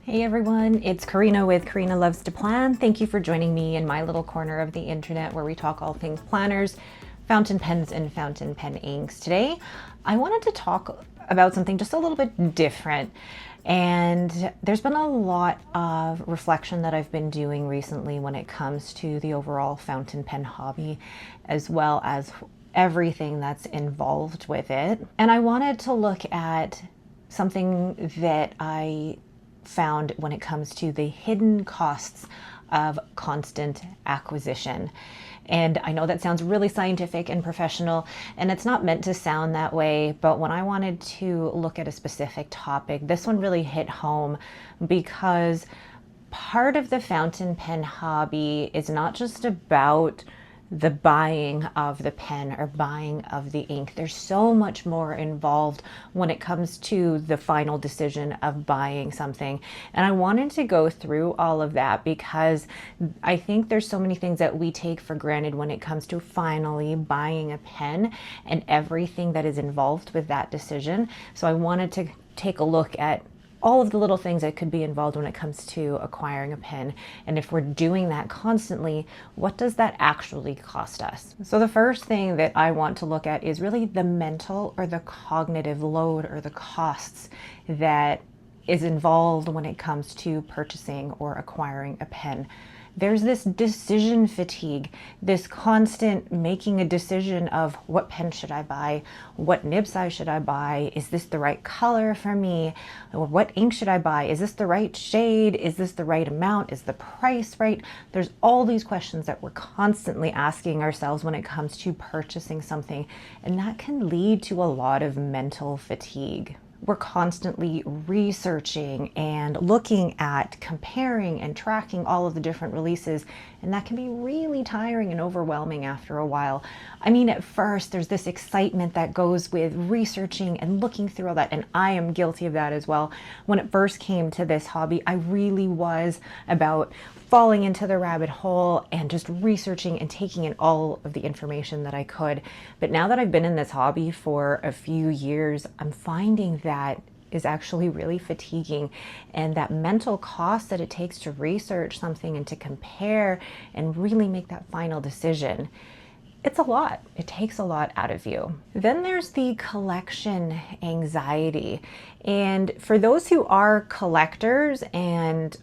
Hey everyone, it's Karina with Karina Loves to Plan. Thank you for joining me in my little corner of the internet where we talk all things planners, fountain pens, and fountain pen inks. Today, I wanted to talk about something just a little bit different. And there's been a lot of reflection that I've been doing recently when it comes to the overall fountain pen hobby, as well as everything that's involved with it. And I wanted to look at something that I found when it comes to the hidden costs of constant acquisition. And I know that sounds really scientific and professional, and it's not meant to sound that way, but when I wanted to look at a specific topic, this one really hit home because part of the fountain pen hobby is not just about the buying of the pen or buying of the ink. There's so much more involved when it comes to the final decision of buying something. And I wanted to go through all of that because I think there's so many things that we take for granted when it comes to finally buying a pen and everything that is involved with that decision. So I wanted to take a look at all of the little things that could be involved when it comes to acquiring a pen. And if we're doing that constantly, what does that actually cost us? So the first thing that I want to look at is really the mental or the cognitive load or the costs that is involved when it comes to purchasing or acquiring a pen. There's this decision fatigue, this constant making a decision of what pen should I buy, what nib size should I buy, is this the right color for me, or what ink should I buy, is this the right shade, is this the right amount, is the price right? There's all these questions that we're constantly asking ourselves when it comes to purchasing something, and that can lead to a lot of mental fatigue. We're constantly researching and looking at, comparing and tracking all of the different releases, and that can be really tiring and overwhelming after a while. I mean, at first there's this excitement that goes with researching and looking through all that, and I am guilty of that as well. When it first came to this hobby, I really was about falling into the rabbit hole and just researching and taking in all of the information that I could. But now that I've been in this hobby for a few years, I'm finding that is actually really fatiguing, and that mental cost that it takes to research something and to compare and really make that final decision. It's a lot. It takes a lot out of you. Then there's the collection anxiety. And for those who are collectors and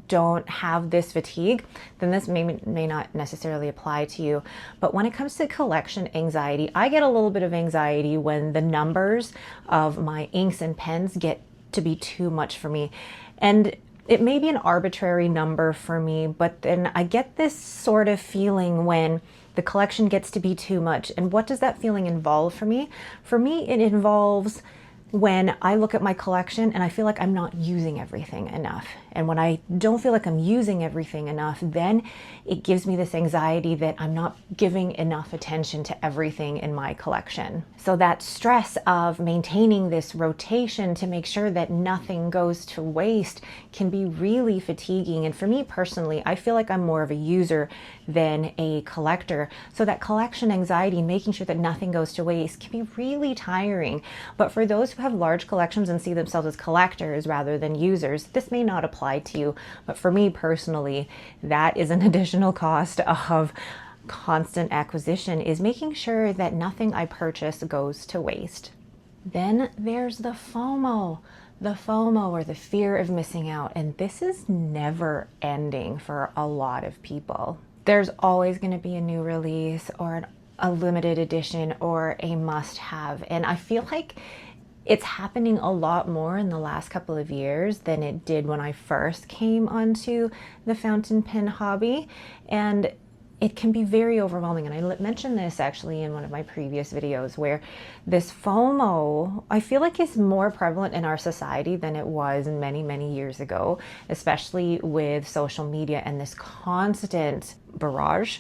don't have this fatigue, then this may not necessarily apply to you. But when it comes to collection anxiety, I get a little bit of anxiety when the numbers of my inks and pens get to be too much for me. And it may be an arbitrary number for me, but then I get this sort of feeling when the collection gets to be too much. And what does that feeling involve for me? For me, it involves when I look at my collection and I feel like I'm not using everything enough. And when I don't feel like I'm using everything enough, then it gives me this anxiety that I'm not giving enough attention to everything in my collection. So that stress of maintaining this rotation to make sure that nothing goes to waste can be really fatiguing. And for me personally, I feel like I'm more of a user than a collector. So that collection anxiety, making sure that nothing goes to waste, can be really tiring. But for those who have large collections and see themselves as collectors rather than users, this may not apply to you. But for me personally, that is an additional cost of constant acquisition, is making sure that nothing I purchase goes to waste. Then there's the FOMO. The FOMO, or the fear of missing out. And this is never ending for a lot of people. There's always going to be a new release or a limited edition or a must-have. And I feel like it's happening a lot more in the last couple of years than it did when I first came onto the fountain pen hobby. And it can be very overwhelming. And I mentioned this actually in one of my previous videos, where this FOMO, I feel like, is more prevalent in our society than it was many, many years ago, especially with social media and this constant barrage,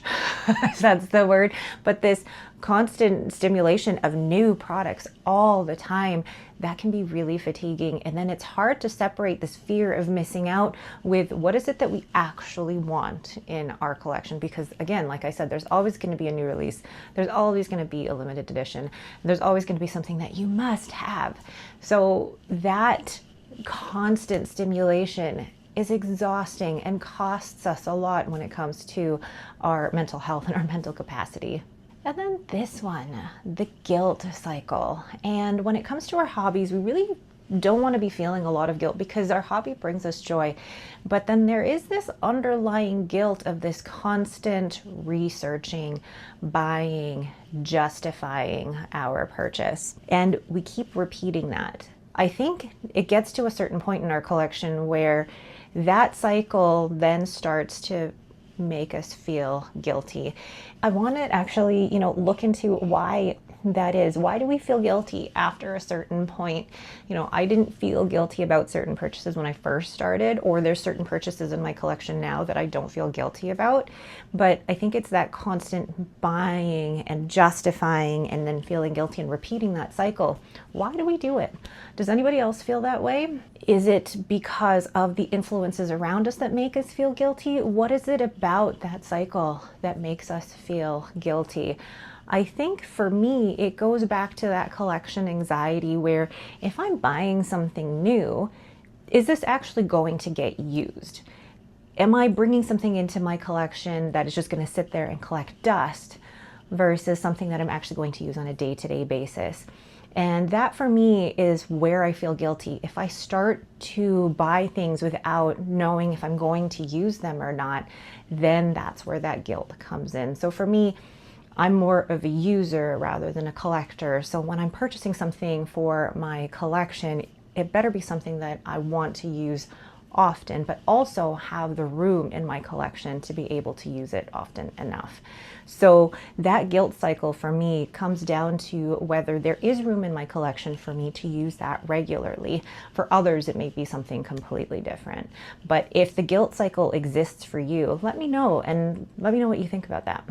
if that's the word, but this constant stimulation of new products all the time. That can be really fatiguing. And then it's hard to separate this fear of missing out with what is it that we actually want in our collection. Because again, like I said, there's always going to be a new release. There's always going to be a limited edition. There's always going to be something that you must have. So that constant stimulation is exhausting and costs us a lot when it comes to our mental health and our mental capacity. And then this one, the guilt cycle. And when it comes to our hobbies, we really don't want to be feeling a lot of guilt because our hobby brings us joy. But then there is this underlying guilt of this constant researching, buying, justifying our purchase. And we keep repeating that. I think it gets to a certain point in our collection where that cycle then starts to make us feel guilty. I want to actually, look into why that is. Why do we feel guilty after a certain point? I didn't feel guilty about certain purchases when I first started, or there's certain purchases in my collection now that I don't feel guilty about. But I think it's that constant buying and justifying and then feeling guilty and repeating that cycle. Why do we do it? Does anybody else feel that way? Is it because of the influences around us that make us feel guilty? What is it about that cycle that makes us feel guilty? I think for me, it goes back to that collection anxiety where if I'm buying something new, is this actually going to get used? Am I bringing something into my collection that is just going to sit there and collect dust versus something that I'm actually going to use on a day-to-day basis? And that for me is where I feel guilty. If I start to buy things without knowing if I'm going to use them or not, then that's where that guilt comes in. So for me, I'm more of a user rather than a collector. So when I'm purchasing something for my collection, it better be something that I want to use often, but also have the room in my collection to be able to use it often enough. So that guilt cycle for me comes down to whether there is room in my collection for me to use that regularly. For others, it may be something completely different. But if the guilt cycle exists for you, let me know, and let me know what you think about that.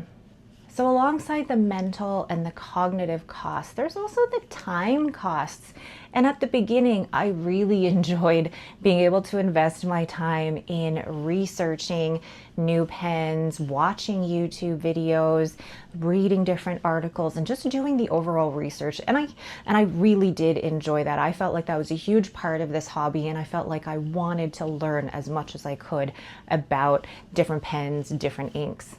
So alongside the mental and the cognitive costs, there's also the time costs. And at the beginning, I really enjoyed being able to invest my time in researching new pens, watching YouTube videos, reading different articles, and just doing the overall research. And I really did enjoy that. I felt like that was a huge part of this hobby, and I felt like I wanted to learn as much as I could about different pens, different inks.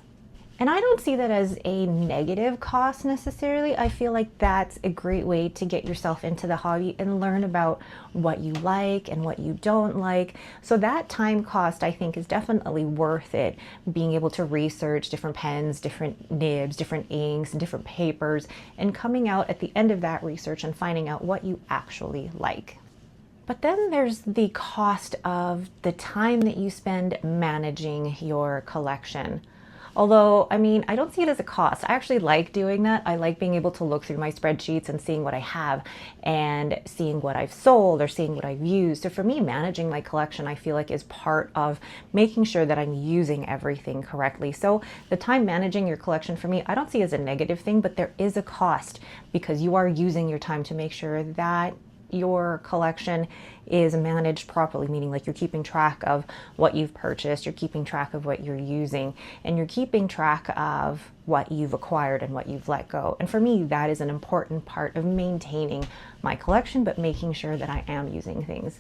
And I don't see that as a negative cost necessarily. I feel like that's a great way to get yourself into the hobby and learn about what you like and what you don't like. So that time cost, I think, is definitely worth it. Being able to research different pens, different nibs, different inks, different papers, and coming out at the end of that research and finding out what you actually like. But then there's the cost of the time that you spend managing your collection. Although, I don't see it as a cost. I actually like doing that. I like being able to look through my spreadsheets and seeing what I have and seeing what I've sold or seeing what I've used. So for me, managing my collection, I feel like is part of making sure that I'm using everything correctly. So the time managing your collection for me, I don't see as a negative thing, but there is a cost because you are using your time to make sure that your collection is managed properly, meaning like you're keeping track of what you've purchased, you're keeping track of what you're using, and you're keeping track of what you've acquired and what you've let go. And for me, that is an important part of maintaining my collection, but making sure that I am using things.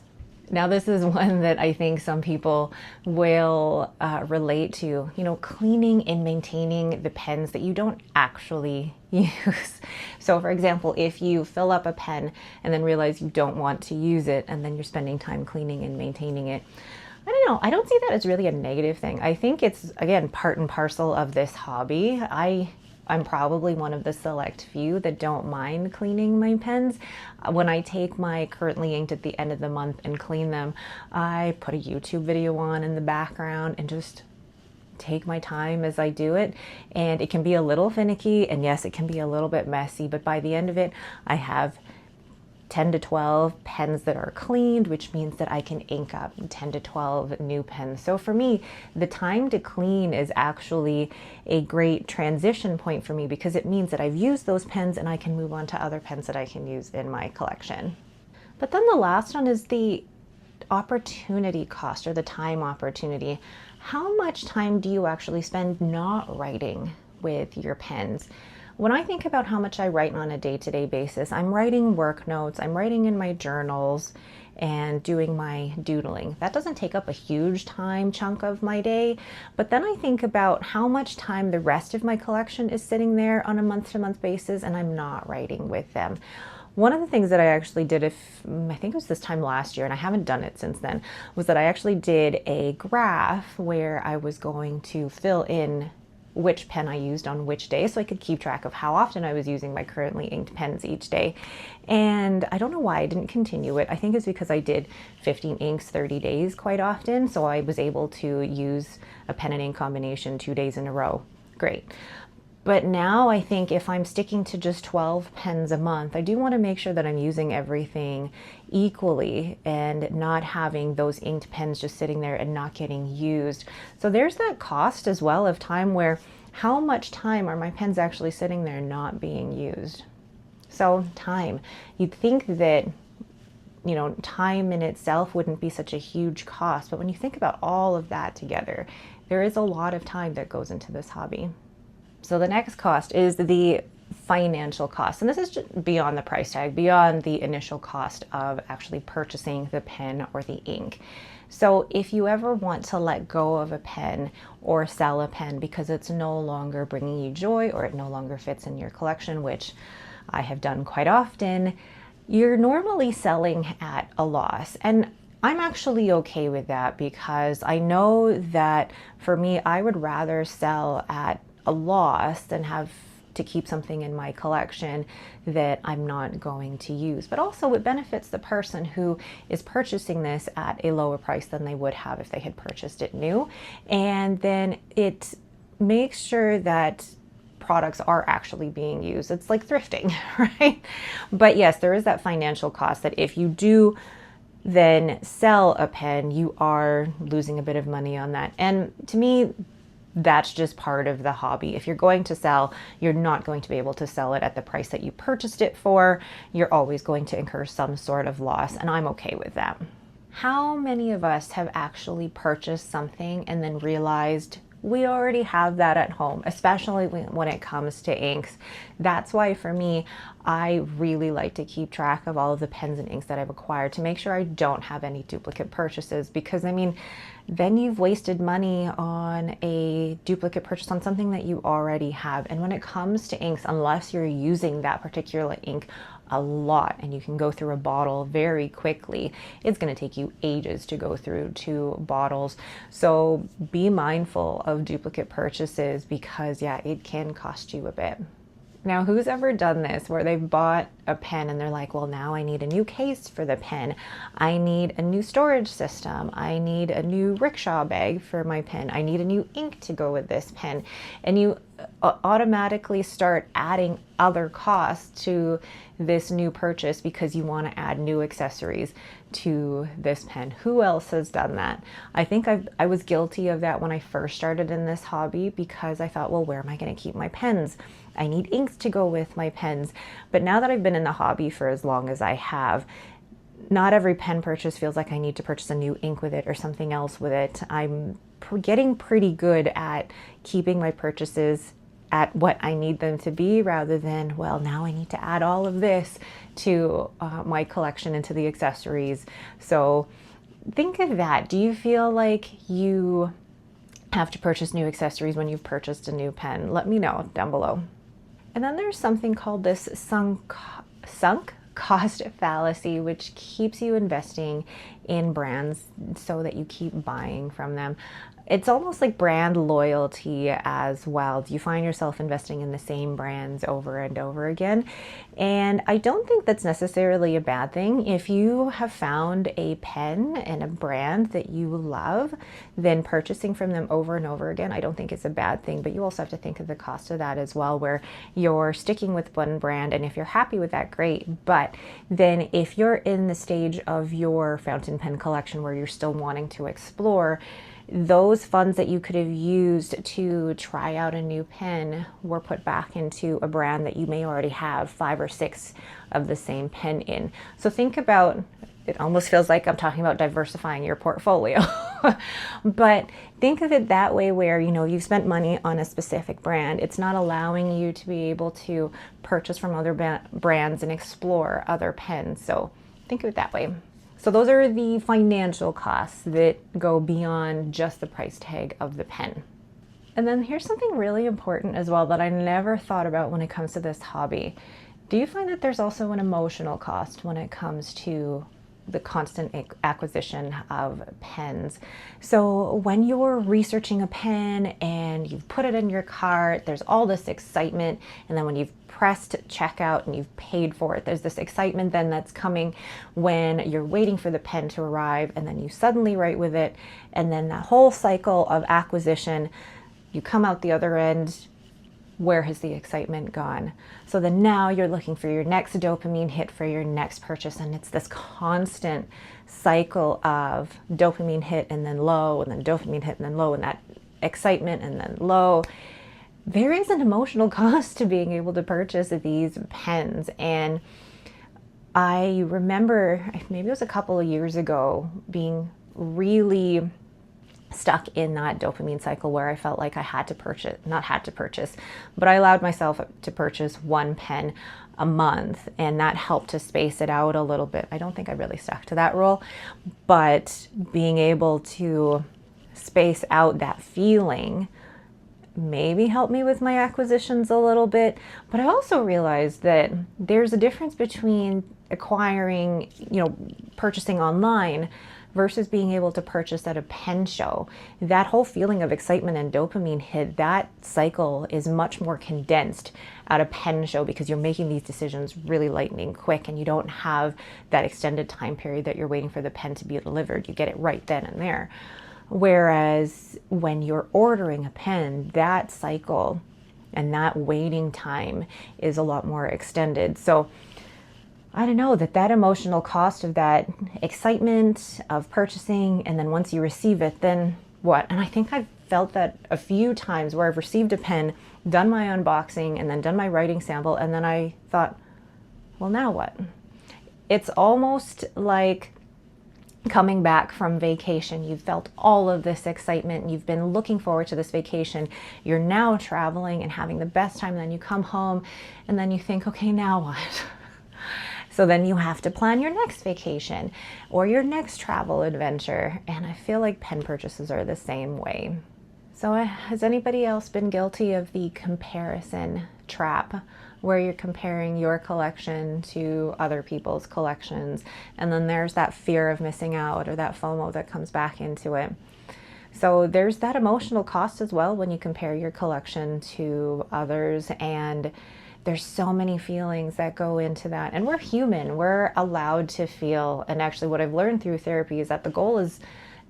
Now, this is one that I think some people will relate to, cleaning and maintaining the pens that you don't actually use. So for example, if you fill up a pen and then realize you don't want to use it, and then you're spending time cleaning and maintaining it, I don't know. I don't see that as really a negative thing. I think it's, again, part and parcel of this hobby. I'm probably one of the select few that don't mind cleaning my pens. When I take my currently inked at the end of the month and clean them, I put a YouTube video on in the background and just take my time as I do it. And it can be a little finicky, and yes, it can be a little bit messy, but by the end of it, I have 10 to 12 pens that are cleaned, which means that I can ink up 10 to 12 new pens. So for me, the time to clean is actually a great transition point for me because it means that I've used those pens and I can move on to other pens that I can use in my collection. But then the last one is the opportunity cost, or the time opportunity. How much time do you actually spend not writing with your pens? When I think about how much I write on a day-to-day basis, I'm writing work notes, I'm writing in my journals, and doing my doodling. That doesn't take up a huge time chunk of my day, but then I think about how much time the rest of my collection is sitting there on a month-to-month basis and I'm not writing with them. One of the things that I actually did, I think it was this time last year, and I haven't done it since then, was that I actually did a graph where I was going to fill in which pen I used on which day so I could keep track of how often I was using my currently inked pens each day. And I don't know why I didn't continue it. I think it's because I did 15 inks, 30 days quite often, so I was able to use a pen and ink combination 2 days in a row. Great. But now I think if I'm sticking to just 12 pens a month, I do want to make sure that I'm using everything equally and not having those inked pens just sitting there and not getting used. So there's that cost as well of time where how much time are my pens actually sitting there not being used? So time. You'd think that time in itself wouldn't be such a huge cost, but when you think about all of that together, there is a lot of time that goes into this hobby. So the next cost is the financial cost. And this is just beyond the price tag, beyond the initial cost of actually purchasing the pen or the ink. So if you ever want to let go of a pen or sell a pen because it's no longer bringing you joy or it no longer fits in your collection, which I have done quite often, you're normally selling at a loss. And I'm actually okay with that because I know that for me, I would rather sell at a loss than have to keep something in my collection that I'm not going to use. But also it benefits the person who is purchasing this at a lower price than they would have if they had purchased it new. And then it makes sure that products are actually being used. It's like thrifting, right? But yes, there is that financial cost that if you do then sell a pen, you are losing a bit of money on that. And to me, that's just part of the hobby. If you're going to sell, you're not going to be able to sell it at the price that you purchased it for. You're always going to incur some sort of loss, and I'm okay with that. How many of us have actually purchased something and then realized we already have that at home, especially when it comes to inks? That's why for me, I really like to keep track of all of the pens and inks that I've acquired to make sure I don't have any duplicate purchases, because then you've wasted money on a duplicate purchase on something that you already have. And when it comes to inks, unless you're using that particular ink a lot and you can go through a bottle very quickly, it's going to take you ages to go through 2 bottles. So be mindful of duplicate purchases because it can cost you a bit. Now, who's ever done this where they've bought a pen and they're like, well, now I need a new case for the pen. I need a new storage system. I need a new rickshaw bag for my pen. I need a new ink to go with this pen. And you automatically start adding other costs to this new purchase because you want to add new accessories to this pen. Who else has done that? I think I was guilty of that when I first started in this hobby because I thought, well, where am I going to keep my pens? I need inks to go with my pens. But now that I've been in the hobby for as long as I have, not every pen purchase feels like I need to purchase a new ink with it or something else with it. I'm getting pretty good at keeping my purchases at what I need them to be rather than, well, now I need to add all of this to my collection and to the accessories. So think of that. Do you feel like you have to purchase new accessories when you've purchased a new pen? Let me know down below. And then there's something called this sunk cost fallacy, which keeps you investing in brands so that you keep buying from them. It's almost like brand loyalty as well. Do you find yourself investing in the same brands over and over again? And I don't think that's necessarily a bad thing. If you have found a pen and a brand that you love, then purchasing from them over and over again, I don't think it's a bad thing. But you also have to think of the cost of that as well, where you're sticking with one brand, and if you're happy with that, great. But then if you're in the stage of your fountain pen collection where you're still wanting to explore, those funds that you could have used to try out a new pen were put back into a brand that you may already have 5 or 6 of the same pen in. So think about it almost feels like I'm talking about diversifying your portfolio. But think of it that way, where, you know, you've spent money on a specific brand. It's not allowing you to be able to purchase from other brands and explore other pens. So think of it that way. So those are the financial costs that go beyond just the price tag of the pen. And then here's something really important as well that I never thought about when it comes to this hobby. Do you find that there's also an emotional cost when it comes to the constant acquisition of pens? So when you're researching a pen and you've put it in your cart, there's all this excitement. And then when you've pressed checkout and you've paid for it, there's this excitement then that's coming when you're waiting for the pen to arrive, and then you suddenly write with it. And then that whole cycle of acquisition, you come out the other end. Where has the excitement gone? So then now you're looking for your next dopamine hit for your next purchase. And it's this constant cycle of dopamine hit and then low, and then dopamine hit and then low, and that excitement and then low. There is an emotional cost to being able to purchase these pens. And I remember, maybe it was a couple of years ago, being really stuck in that dopamine cycle where I felt like I had to purchase, not had to purchase, but I allowed myself to purchase one pen a month, and that helped to space it out a little bit. I don't think I really stuck to that rule, but being able to space out that feeling maybe helped me with my acquisitions a little bit. But I also realized that there's a difference between acquiring, purchasing online versus being able to purchase at a pen show. That whole feeling of excitement and dopamine hit, that cycle is much more condensed at a pen show, because you're making these decisions really lightning quick, and you don't have that extended time period that you're waiting for the pen to be delivered. You get it right then and there. Whereas when you're ordering a pen, that cycle and that waiting time is a lot more extended. So I don't know, that emotional cost of that excitement of purchasing, and then once you receive it, then what? And I think I've felt that a few times where I've received a pen, done my unboxing, and then done my writing sample, and then I thought, well, now what? It's almost like coming back from vacation. You've felt all of this excitement. You've been looking forward to this vacation. You're now traveling and having the best time. Then you come home and then you think, okay, now what? So then you have to plan your next vacation or your next travel adventure. And I feel like pen purchases are the same way. So has anybody else been guilty of the comparison trap, where you're comparing your collection to other people's collections, and then there's that fear of missing out, or that FOMO that comes back into it? So there's that emotional cost as well when you compare your collection to others, and there's so many feelings that go into that. And we're human, we're allowed to feel. And actually what I've learned through therapy is that the goal is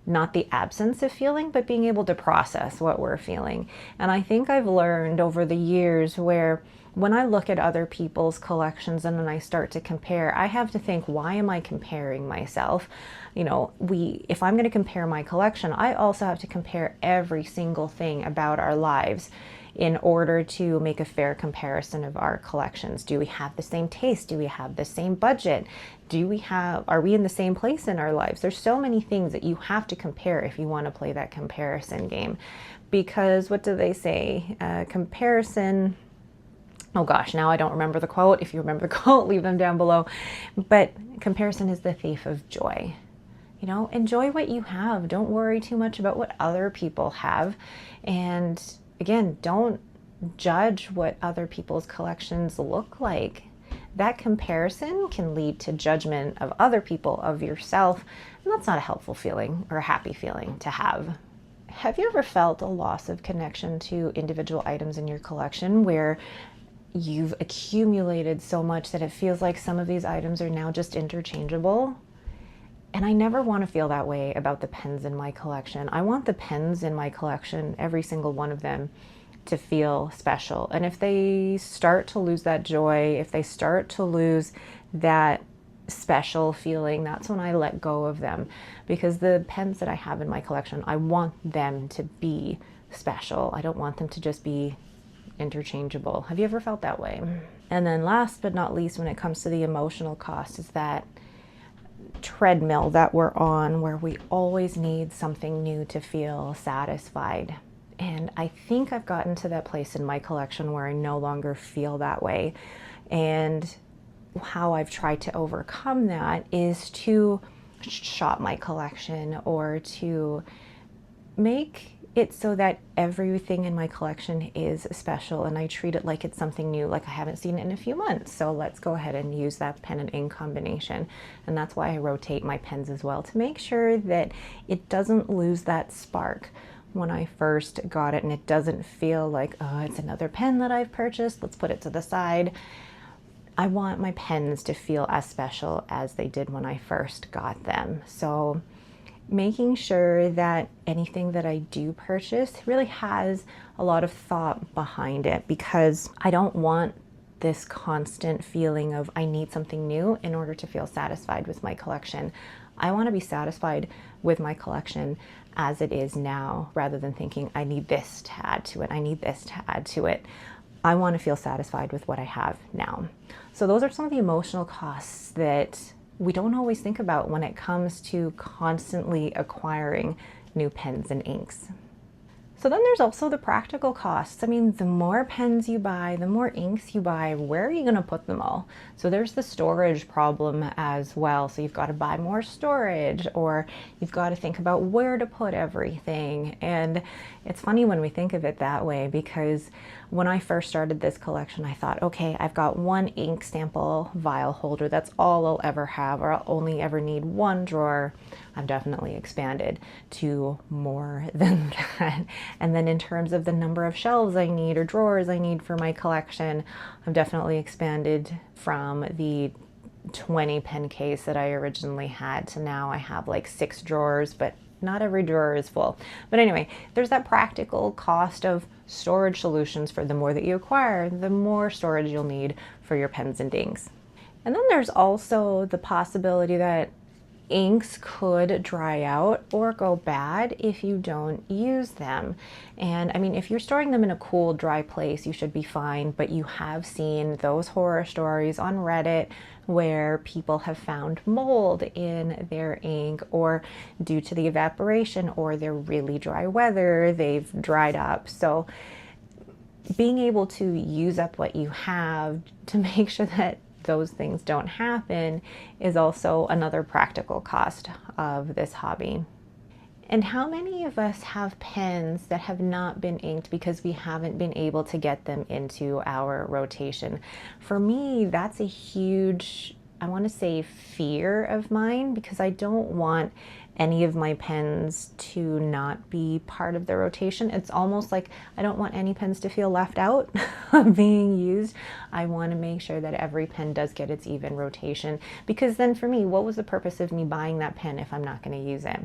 not the absence of feeling, but being able to process what we're feeling. And I think I've learned over the years where when I look at other people's collections and then I start to compare, I have to think, why am I comparing myself? If I'm going to compare my collection, I also have to compare every single thing about our lives in order to make a fair comparison of our collections. Do we have the same taste? Do we have the same budget? Are we in the same place in our lives? There's so many things that you have to compare if you want to play that comparison game. Because what do they say? Comparison, oh gosh, now I don't remember the quote. If you remember the quote, leave them down below. But comparison is the thief of joy. Enjoy what you have. Don't worry too much about what other people have. And again, don't judge what other people's collections look like. That comparison can lead to judgment of other people, of yourself, and that's not a helpful feeling or a happy feeling to have. Have you ever felt a loss of connection to individual items in your collection, where you've accumulated so much that it feels like some of these items are now just interchangeable? And I never want to feel that way about the pens in my collection. I want the pens in my collection, every single one of them, to feel special. And if they start to lose that joy, if they start to lose that special feeling, that's when I let go of them. Because the pens that I have in my collection, I want them to be special. I don't want them to just be interchangeable. Have you ever felt that way? And then last but not least, when it comes to the emotional cost, is that treadmill that we're on where we always need something new to feel satisfied. And I think I've gotten to that place in my collection where I no longer feel that way. And how I've tried to overcome that is to shop my collection, or to make it so that everything in my collection is special and I treat it like it's something new, like I haven't seen it in a few months. So let's go ahead and use that pen and ink combination. And that's why I rotate my pens as well, to make sure that it doesn't lose that spark when I first got it, and it doesn't feel like, oh, it's another pen that I've purchased, let's put it to the side. I want my pens to feel as special as they did when I first got them. So making sure that anything that I do purchase really has a lot of thought behind it, because I don't want this constant feeling of I need something new in order to feel satisfied with my collection. I want to be satisfied with my collection as it is now, rather than thinking I need this to add to it, I need this to add to it. I want to feel satisfied with what I have now. So those are some of the emotional costs that we don't always think about when it comes to constantly acquiring new pens and inks. So then there's also the practical costs. I mean, the more pens you buy, the more inks you buy, where are you going to put them all? So there's the storage problem as well. So you've got to buy more storage, or you've got to think about where to put everything. And it's funny when we think of it that way, because when I first started this collection, I thought, okay, I've got one ink sample vial holder. That's all I'll ever have, or I'll only ever need one drawer. I've definitely expanded to more than that. And then in terms of the number of shelves I need, or drawers I need for my collection, I've definitely expanded from the 20 pen case that I originally had to now I have like 6 drawers, but not every drawer is full. But anyway, there's that practical cost of storage solutions. For the more that you acquire, the more storage you'll need for your pens and inks. And then there's also the possibility that inks could dry out or go bad if you don't use them. And I mean, if you're storing them in a cool, dry place, you should be fine. But you have seen those horror stories on Reddit where people have found mold in their ink, or due to the evaporation or their really dry weather, they've dried up. So being able to use up what you have to make sure that those things don't happen is also another practical cost of this hobby. And how many of us have pens that have not been inked because we haven't been able to get them into our rotation? For me, that's a huge, I want to say, fear of mine, because I don't want any of my pens to not be part of the rotation. It's almost like I don't want any pens to feel left out of being used. I want to make sure that every pen does get its even rotation, because then for me, what was the purpose of me buying that pen if I'm not going to use it?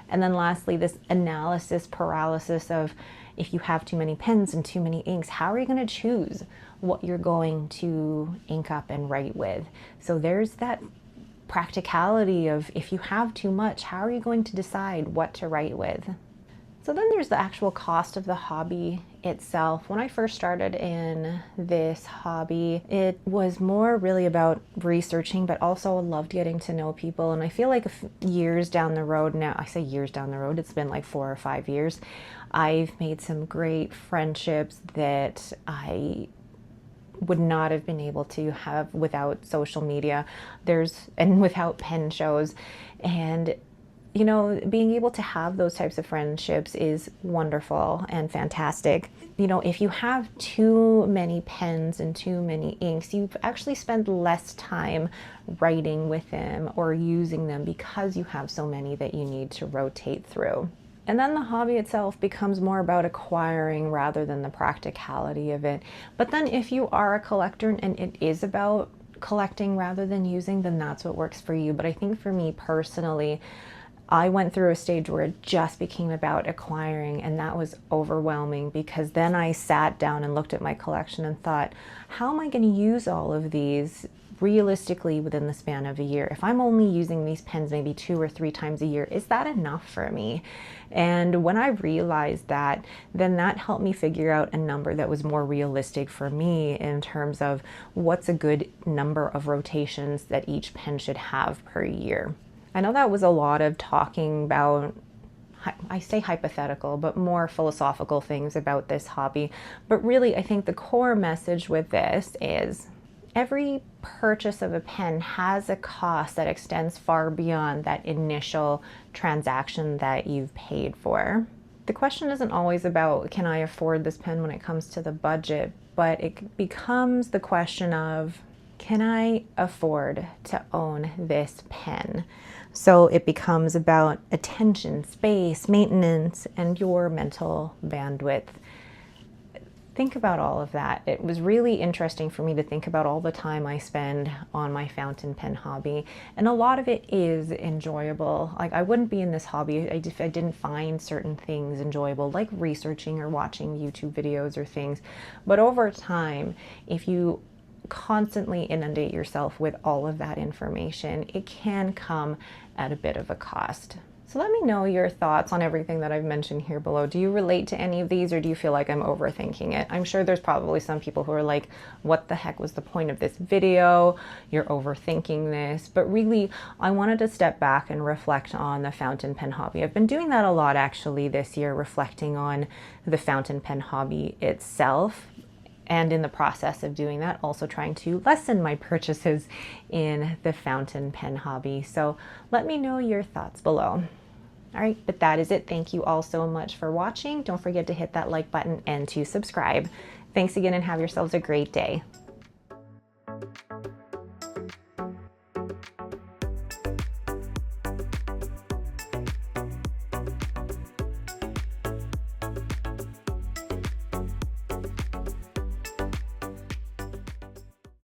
And then lastly, this analysis paralysis of, if you have too many pens and too many inks, how are you going to choose what you're going to ink up and write with? So there's that practicality of, if you have too much, how are you going to decide what to write with? So then there's the actual cost of the hobby itself. When I first started in this hobby, it was more really about researching, but also loved getting to know people. And I feel like years down the road now, I say years down the road, it's been like 4 or 5 years, I've made some great friendships that I would not have been able to have without social media, and without pen shows. And you know, being able to have those types of friendships is wonderful and fantastic. You know, if you have too many pens and too many inks, you actually spend less time writing with them or using them, because you have so many that you need to rotate through. And then the hobby itself becomes more about acquiring rather than the practicality of it. But then if you are a collector and it is about collecting rather than using, then that's what works for you. But I think for me personally, I went through a stage where it just became about acquiring, and that was overwhelming, because then I sat down and looked at my collection and thought, how am I going to use all of these realistically within the span of a year, if I'm only using these pens maybe 2 or 3 times a year, is that enough for me? And when I realized that, then that helped me figure out a number that was more realistic for me in terms of what's a good number of rotations that each pen should have per year. I know that was a lot of talking about, I say hypothetical, but more philosophical things about this hobby. But really, I think the core message with this is every purchase of a pen has a cost that extends far beyond that initial transaction that you've paid for. The question isn't always about, can I afford this pen when it comes to the budget, but it becomes the question of, can I afford to own this pen? So it becomes about attention, space, maintenance, and your mental bandwidth. Think about all of that. It was really interesting for me to think about all the time I spend on my fountain pen hobby. And a lot of it is enjoyable. Like, I wouldn't be in this hobby if I didn't find certain things enjoyable, like researching or watching YouTube videos or things. But over time, if you constantly inundate yourself with all of that information, it can come at a bit of a cost. So let me know your thoughts on everything that I've mentioned here below. Do you relate to any of these, or do you feel like I'm overthinking it? I'm sure there's probably some people who are like, what the heck was the point of this video? You're overthinking this. But really, I wanted to step back and reflect on the fountain pen hobby. I've been doing that a lot actually this year, reflecting on the fountain pen hobby itself. And in the process of doing that, also trying to lessen my purchases in the fountain pen hobby. So let me know your thoughts below. All right, but that is it. Thank you all so much for watching. Don't forget to hit that like button and to subscribe. Thanks again, and have yourselves a great day.